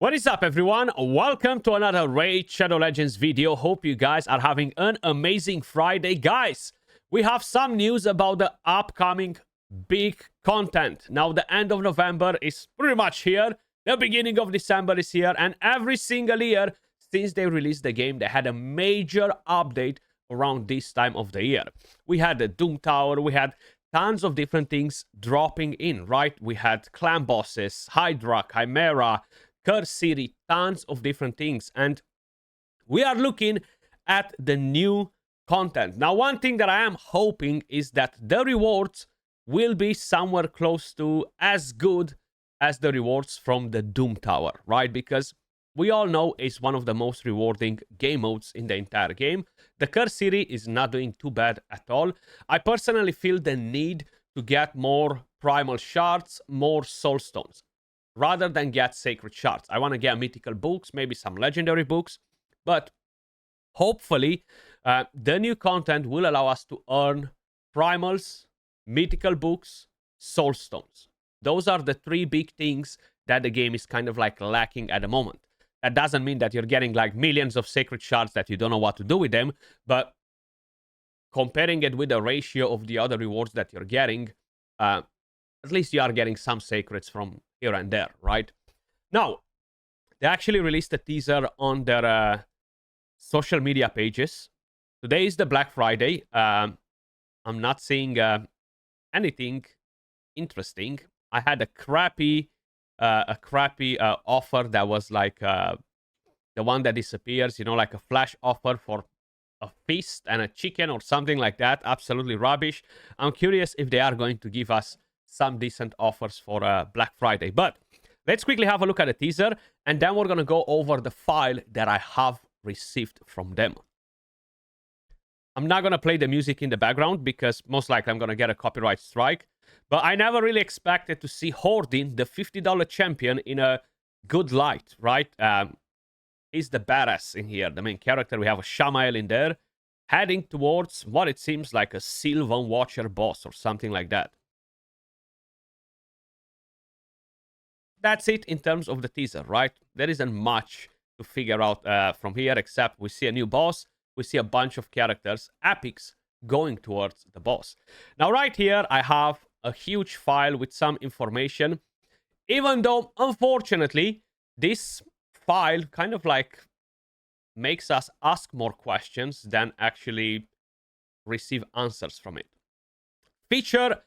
What is up, everyone? Welcome to another Raid Shadow Legends video. Hope you guys are having an amazing Friday. Guys, we have some news about the upcoming big content. Now, the end of November is pretty much here. The beginning of December is here. And every single year since they released the game, they had a major update around this time of the year. We had the Doom Tower. We had tons of different things dropping in, right? We had clan bosses, Hydra, Chimera, Curse City, tons of different things. And we are looking at the new content. Now, one thing that I am hoping is that the rewards will be somewhere close to as good as the rewards from the Doom Tower, right? Because we all know it's one of the most rewarding game modes in the entire game. The Curse City is not doing too bad at all. I personally feel the need to get more primal shards, more soul stones, rather than get sacred shards. I want to get mythical books, maybe some legendary books, but hopefully the new content will allow us to earn primals, mythical books, soul stones. Those are the three big things that the game is kind of like lacking at the moment. That doesn't mean that you're getting like millions of sacred shards that you don't know what to do with them, but comparing it with the ratio of the other rewards that you're getting, at least you are getting some sacreds from here and there, right? Now, they actually released a teaser on their social media pages. Today is the Black Friday. I'm not seeing anything interesting. I had a crappy offer that was like the one that disappears, you know, like a flash offer for a feast and a chicken or something like that. Absolutely rubbish. I'm curious if they are going to give us some decent offers for Black Friday. But let's quickly have a look at the teaser, and then we're going to go over the file that I have received from them. I'm not going to play the music in the background because most likely I'm going to get a copyright strike. But I never really expected to see Hordin, the $50 champion, in a good light, right? He's the badass in here, the main character. We have a Shamael in there, heading towards what it seems like a Sylvan Watcher boss or something like that. That's it in terms of the teaser, right? There isn't much to figure out from here, except we see a new boss. We see a bunch of characters, epics, going towards the boss. Now, right here, I have a huge file with some information, even though, unfortunately, this file kind of like makes us ask more questions than actually receive answers from it. Feature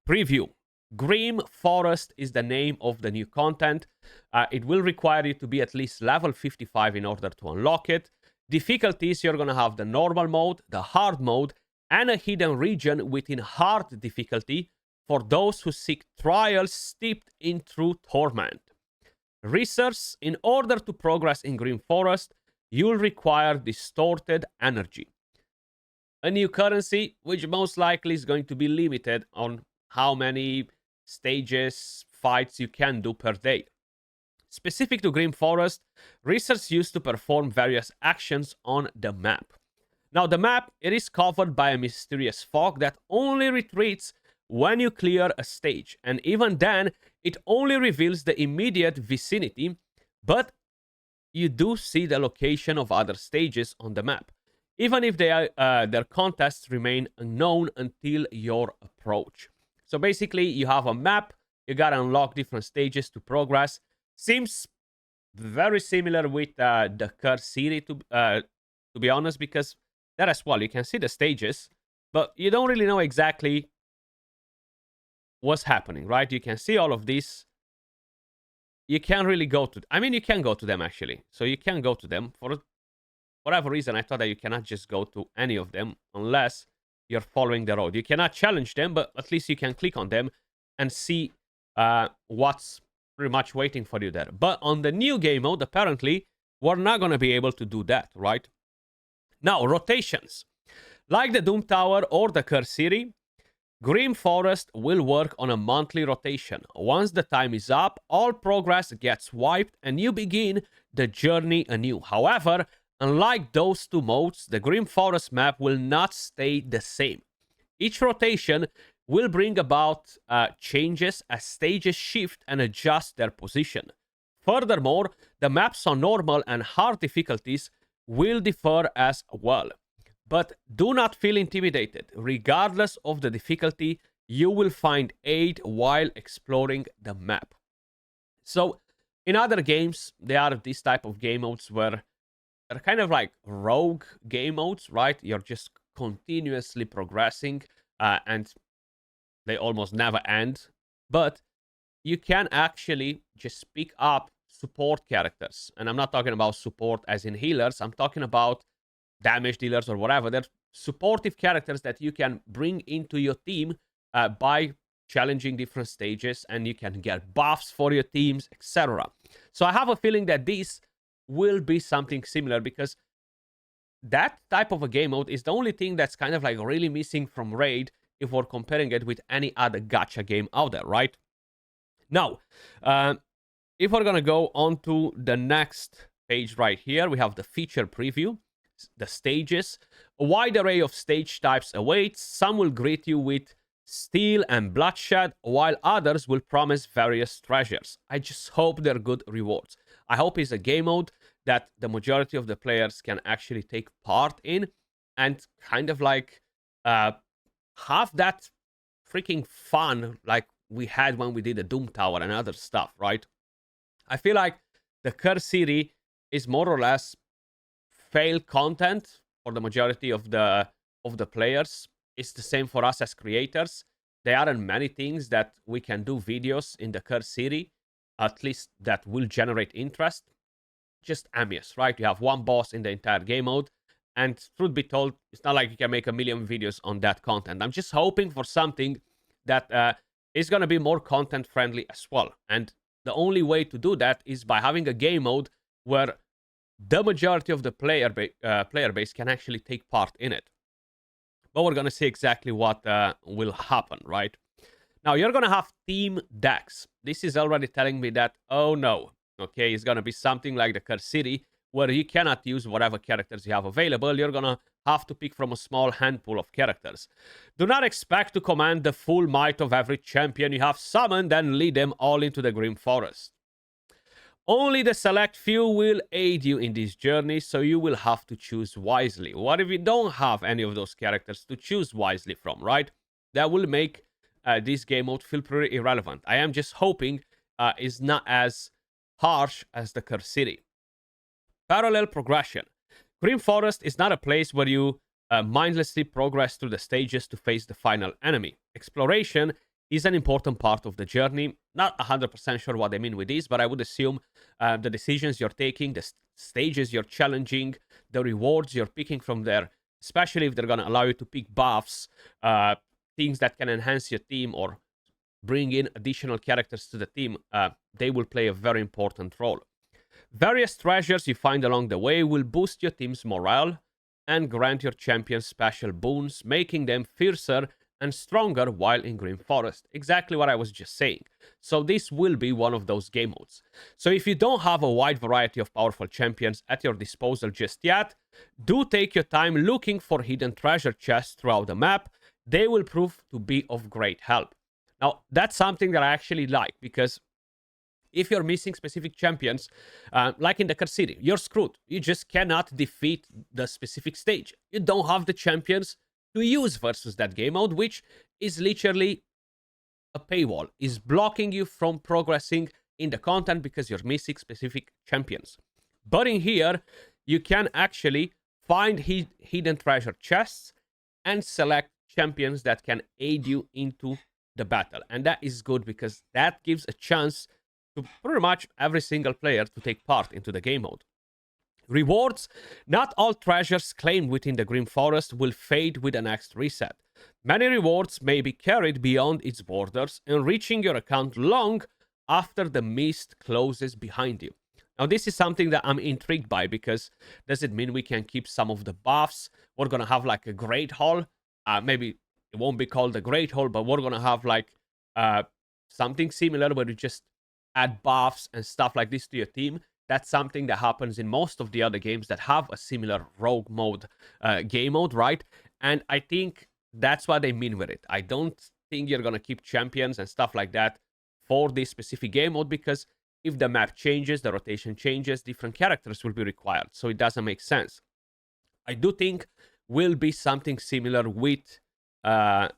preview. Grim Forest is the name of the new content. It will require you to be at least level 55 in order to unlock it. Difficulties, you're going to have the normal mode, the hard mode, and a hidden region within hard difficulty for those who seek trials steeped in true torment. Research, in order to progress in Grim Forest, you'll require distorted energy. A new currency, which most likely is going to be limited on how many stages, fights you can do per day. Specific to Grim Forest, research used to perform various actions on the map. Now, the map, it is covered by a mysterious fog that only retreats when you clear a stage, and even then, it only reveals the immediate vicinity, but you do see the location of other stages on the map, even if their contests remain unknown until your approach. So basically, you have a map, you gotta unlock different stages to progress. Seems very similar with the Curse City, to be honest, because there as well, you can see the stages, but you don't really know exactly what's happening, right? You can see all of this. You can't really go to... I mean, you can go to them, actually. So you can go to them. For whatever reason, I thought that you cannot just go to any of them unless you're following the road. You cannot challenge them, but at least you can click on them and see what's pretty much waiting for you there. But on the new game mode, apparently, we're not going to be able to do that, right? Now, rotations. Like the Doom Tower or the Curse City, Grim Forest will work on a monthly rotation. Once the time is up, all progress gets wiped and you begin the journey anew. However, unlike those two modes, the Grim Forest map will not stay the same. Each rotation will bring about changes as stages shift and adjust their position. Furthermore, the maps on normal and hard difficulties will differ as well. But do not feel intimidated. Regardless of the difficulty, you will find aid while exploring the map. So, in other games, there are these type of game modes where they're kind of like rogue game modes, right? You're just continuously progressing, and they almost never end. But you can actually just pick up support characters. And I'm not talking about support as in healers, I'm talking about damage dealers or whatever. They're supportive characters that you can bring into your team by challenging different stages, and you can get buffs for your teams, etc. So I have a feeling that this will be something similar, because that type of a game mode is the only thing that's kind of like really missing from Raid if we're comparing it with any other gacha game out there, right? Now, if we're gonna go on to the next page right here, we have the feature preview, the stages. A wide array of stage types awaits. Some will greet you with steel and bloodshed, while others will promise various treasures. I just hope they're good rewards. I hope it's a game mode that the majority of the players can actually take part in, and kind of like have that freaking fun like we had when we did the Doom Tower and other stuff, right? I feel like the Curse City is more or less failed content for the majority of the players. It's the same for us as creators. There aren't many things that we can do videos in the Curse City, at least that will generate interest. Just Amius, right? You have one boss in the entire game mode, and truth be told, it's not like you can make a million videos on that content. I'm just hoping for something that is going to be more content friendly as well. And the only way to do that is by having a game mode where the majority of the player base can actually take part in it. But we're going to see exactly what will happen, right? Now, you're going to have team decks. This is already telling me that, oh no, okay, it's going to be something like the Curse City, where you cannot use whatever characters you have available. You're going to have to pick from a small handful of characters. Do not expect to command the full might of every champion you have summoned and lead them all into the Grim Forest. Only the select few will aid you in this journey, so you will have to choose wisely. What if you don't have any of those characters to choose wisely from, right? That will make this game mode feel pretty irrelevant. I am just hoping it's not as harsh as the Curse City. Parallel progression. Grim Forest is not a place where you mindlessly progress through the stages to face the final enemy. Exploration is an important part of the journey. Not 100% sure what I mean with this, but I would assume the decisions you're taking, the stages you're challenging, the rewards you're picking from there, especially if they're going to allow you to pick buffs, things that can enhance your team or bring in additional characters to the team, they will play a very important role. Various treasures you find along the way will boost your team's morale and grant your champions special boons, making them fiercer and stronger while in Grim Forest. Exactly what I was just saying. So this will be one of those game modes. So if you don't have a wide variety of powerful champions at your disposal just yet, do take your time looking for hidden treasure chests throughout the map. They will prove to be of great help. Now, that's something that I actually like, because if you're missing specific champions, like in the Curse City, you're screwed. You just cannot defeat the specific stage. You don't have the champions to use versus that game mode, which is literally a paywall, is blocking you from progressing in the content because you're missing specific champions. But in here, you can actually find hidden treasure chests and select champions that can aid you into the battle. And that is good, because that gives a chance to pretty much every single player to take part into the game mode. Rewards. Not all treasures claimed within the Grim Forest will fade with the next reset. Many rewards may be carried beyond its borders, enriching your account long after the mist closes behind you. Now, this is something that I'm intrigued by, because does it mean we can keep some of the buffs? We're going to have like a Great Hall. Maybe it won't be called the Great Hall, but we're going to have like something similar where you just add buffs and stuff like this to your team. That's something that happens in most of the other games that have a similar rogue mode game mode, right? And I think that's what they mean with it. I don't think you're going to keep champions and stuff like that for this specific game mode, because if the map changes, the rotation changes, different characters will be required. So it doesn't make sense. I do think will be something similar with a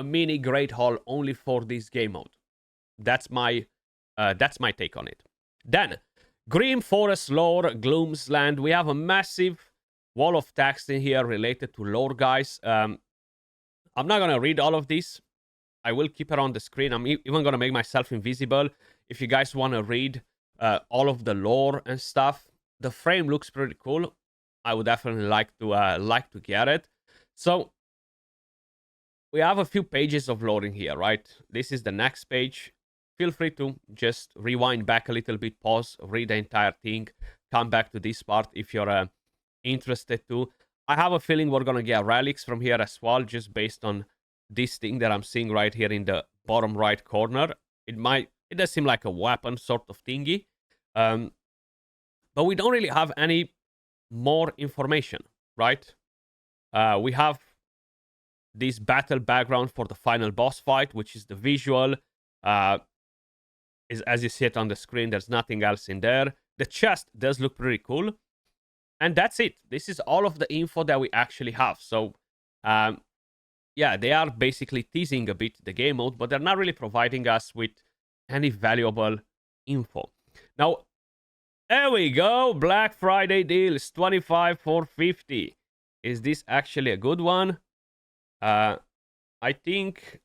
mini Great Hall only for this game mode. That's my take on it. Then, Grim Forest lore, Gloomsland. We have a massive wall of text in here related to lore, guys. I'm not gonna read all of this. I will keep it on the screen. I'm even gonna make myself invisible if you guys want to read all of the lore and stuff. The frame looks pretty cool. I would definitely like to get it. So we have a few pages of lore in here, right? This is the next page. Feel free to just rewind back a little bit, pause, read the entire thing, come back to this part if you're interested to. I have a feeling we're gonna get relics from here as well, just based on this thing that I'm seeing right here in the bottom right corner. It does seem like a weapon sort of thingy. But we don't really have any more information, right? We have this battle background for the final boss fight, which is the visual. As you see it on the screen, there's nothing else in there. The chest does look pretty cool. And that's it. This is all of the info that we actually have. So, yeah, they are basically teasing a bit the game mode, but they're not really providing us with any valuable info. Now, there we go. Black Friday deals, 25 for 50. Is this actually a good one? I think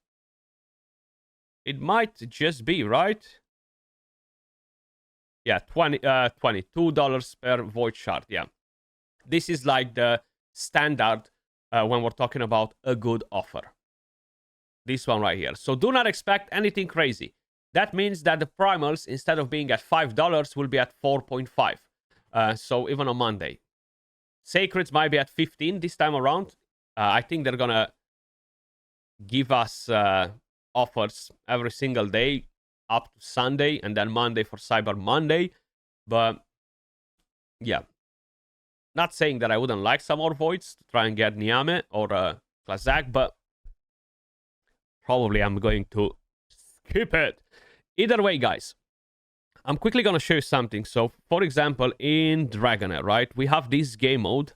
it might just be, right? Yeah, $22 per void shard. Yeah. This is like the standard when we're talking about a good offer. This one right here. So do not expect anything crazy. That means that the primals, instead of being at $5, will be at 4.5. So even on Monday. Sacreds might be at 15 this time around. I think they're gonna give us offers every single day up to Sunday, and then Monday for Cyber Monday. But yeah, not saying that I wouldn't like some more voids to try and get Niame or Klazak, but probably I'm going to skip it. Either way, guys, I'm quickly going to show you something. So, for example, in Dragonair, right, we have this game mode.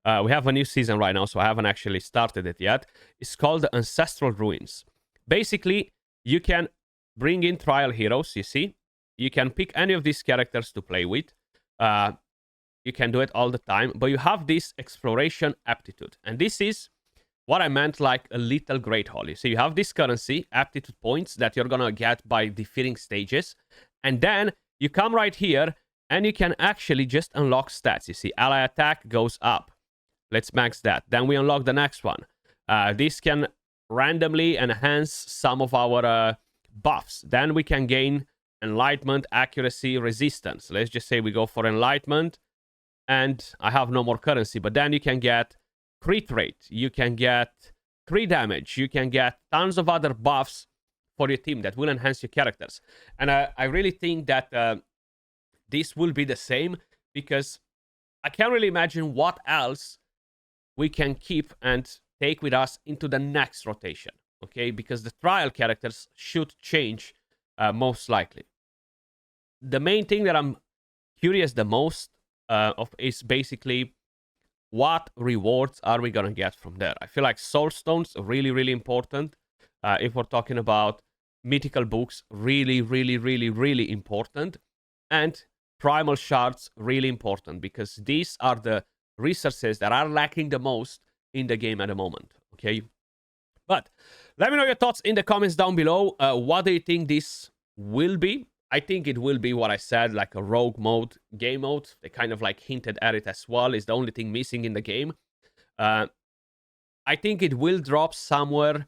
We have a new season right now, so I haven't actually started it yet. It's called the Ancestral Ruins. Basically, you can bring in trial heroes, you see. You can pick any of these characters to play with. You can do it all the time, but you have this exploration aptitude. And this is what I meant like a little Great Hall. So you have this currency, aptitude points, that you're gonna get by defeating stages. And then you come right here, and you can actually just unlock stats. You see, ally attack goes up. Let's max that. Then we unlock the next one. This can randomly enhance some of our buffs. Then we can gain enlightenment, accuracy, resistance. Let's just say we go for enlightenment, and I have no more currency. But then you can get crit rate. You can get crit damage. You can get tons of other buffs for your team that will enhance your characters. And I really think that this will be the same, because I can't really imagine what else we can keep and take with us into the next rotation, okay? Because the trial characters should change most likely. The main thing that I'm curious the most of is basically what rewards are we gonna get from there. I feel like soul stones are really, really important. If we're talking about mythical books, really, really, really, really important. And primal shards, really important, because these are the resources that are lacking the most in the game at the moment, okay? But let me know your thoughts in the comments down below. What do you think this will be? I think it will be what I said, like a rogue mode, game mode. They kind of like hinted at it as well. It's the only thing missing in the game. I think it will drop somewhere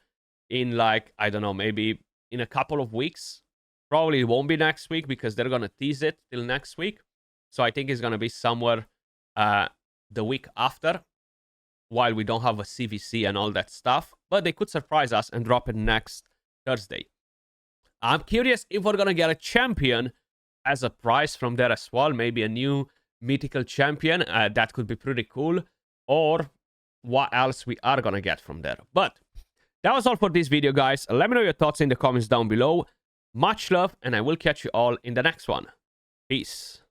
in like, I don't know, maybe in a couple of weeks. Probably it won't be next week, because they're going to tease it till next week. So I think it's going to be somewhere the week after, while we don't have a CVC and all that stuff. But they could surprise us and drop it next Thursday. I'm curious if we're going to get a champion as a prize from there as well. Maybe a new mythical champion. That could be pretty cool. Or what else we are going to get from there. But that was all for this video, guys. Let me know your thoughts in the comments down below. Much love, and I will catch you all in the next one. Peace.